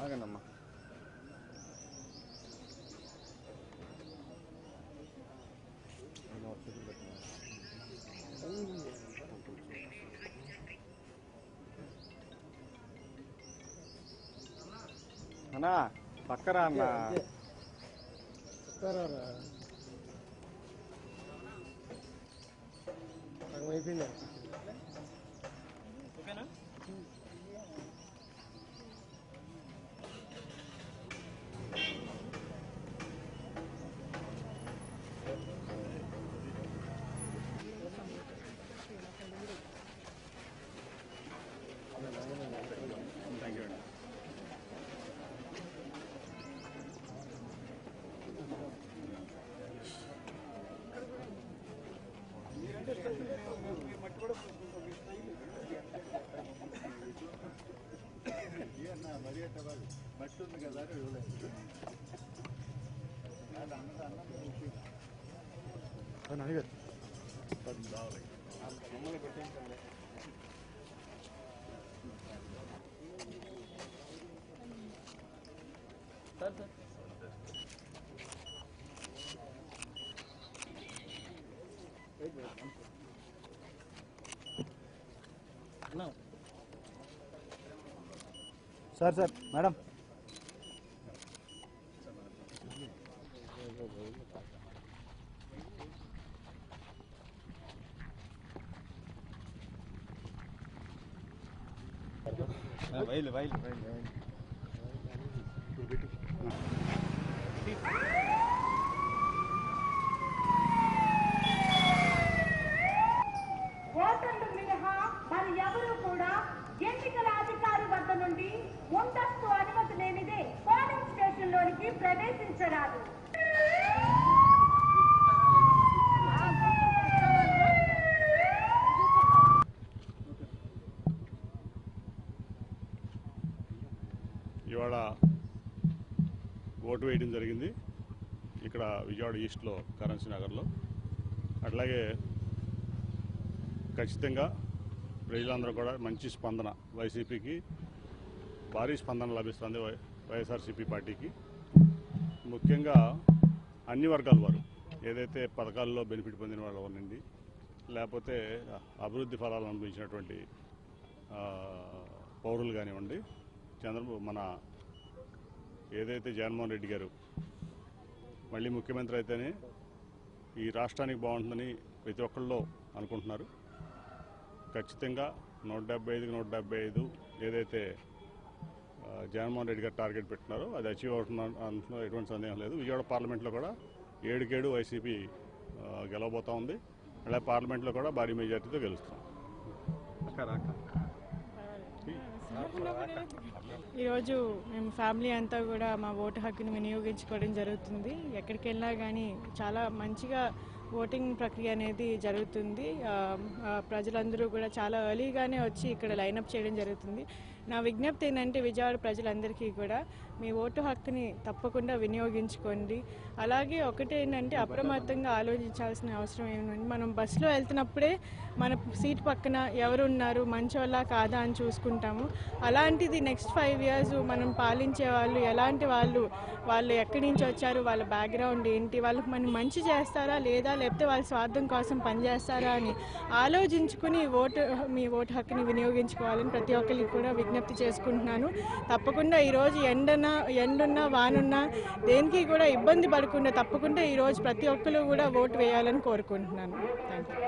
ఆగండమ్మా. అన్నా పక్కరా అన్న అయిపోయింది. ఓకేనా? మట్టుంది కదా అడిగారు మమ్మల్ని పెట్టించండి. Sir sir sir sir madam వైలు వైలు వైలు ఓటర్లు మినహా మరి ఎవరు కూడా ఎన్నికల అధికారి వద్ద నుండి ముందస్తు అనుమతి లేనిదే పోలింగ్ స్టేషన్ లోనికి ప్రవేశించరాదు. ఇవాళ ఓటు వేయడం జరిగింది ఇక్కడ విజయవాడ ఈస్ట్లో కరెన్సీ నగర్లో. అట్లాగే ఖచ్చితంగా ప్రజలందరూ కూడా మంచి స్పందన, వైసీపీకి భారీ స్పందన లభిస్తుంది, వైఎస్ఆర్సీపీ పార్టీకి. ముఖ్యంగా అన్ని వర్గాల వారు, ఏదైతే పథకాల్లో బెనిఫిట్ పొందిన వాళ్ళు అవ్వనండి, లేకపోతే అభివృద్ధి ఫలాలు అనుభవించినటువంటి పౌరులు కానివ్వండి, మన ఏదైతే జగన్మోహన్ రెడ్డి గారు మళ్ళీ ముఖ్యమంత్రి అయితేనే ఈ రాష్ట్రానికి బాగుంటుందని ప్రతి ఒక్కళ్ళు అనుకుంటున్నారు. ఖచ్చితంగా 175కి 175 ఏదైతే జగన్మోహన్ రెడ్డి గారు టార్గెట్ పెట్టినారో అది అచీవ్ అవుతున్న ఎటువంటి సందేహం లేదు. విజయవాడ పార్లమెంట్లో కూడా 7-7 వైసీపీ గెలవబోతూ ఉంది. అలాగే పార్లమెంట్లో కూడా భారీ మెజార్టీతో గెలుస్తాం. ఈరోజు మేము ఫ్యామిలీ అంతా కూడా మా ఓటు హక్కుని వినియోగించుకోవడం జరుగుతుంది. ఎక్కడికి వెళ్ళినా కానీ చాలా మంచిగా ఓటింగ్ ప్రక్రియ అనేది జరుగుతుంది. ప్రజలందరూ కూడా చాలా ఎర్లీగానే వచ్చి ఇక్కడ లైనప్ చేయడం జరుగుతుంది. నా విజ్ఞప్తి ఏంటంటే విజయవాడ ప్రజలందరికీ కూడా మీ ఓటు హక్కుని తప్పకుండా వినియోగించుకోండి. అలాగే ఒకటి ఏంటంటే అప్రమత్తంగా ఆలోచించాల్సిన అవసరం ఏమిటంటే మనం బస్సులో వెళ్తున్నప్పుడే మన సీట్ పక్కన ఎవరున్నారు, మంచోళ్ళా కాదా అని చూసుకుంటాము. అలాంటిది నెక్స్ట్ 5 years మనం పాలించే వాళ్ళు ఎలాంటి వాళ్ళు ఎక్కడి నుంచి వచ్చారు, వాళ్ళ బ్యాక్గ్రౌండ్ ఏంటి, వాళ్ళకి మనం మంచి చేస్తారా లేదా, లేకపోతే వాళ్ళ స్వార్థం కోసం పనిచేస్తారా అని ఆలోచించుకుని మీ ఓటు హక్కుని వినియోగించుకోవాలని ప్రతి ఒక్కరికి కూడా విజ్ఞప్తి చేసుకుంటున్నాను. తప్పకుండా ఈరోజు ఎండున్నా వానున్నా దేనికి కూడా ఇబ్బంది పడకుండా తప్పకుండా ఈరోజు ప్రతి ఒక్కరు కూడా ఓటు వేయాలని కోరుకుంటున్నాను. Thank you.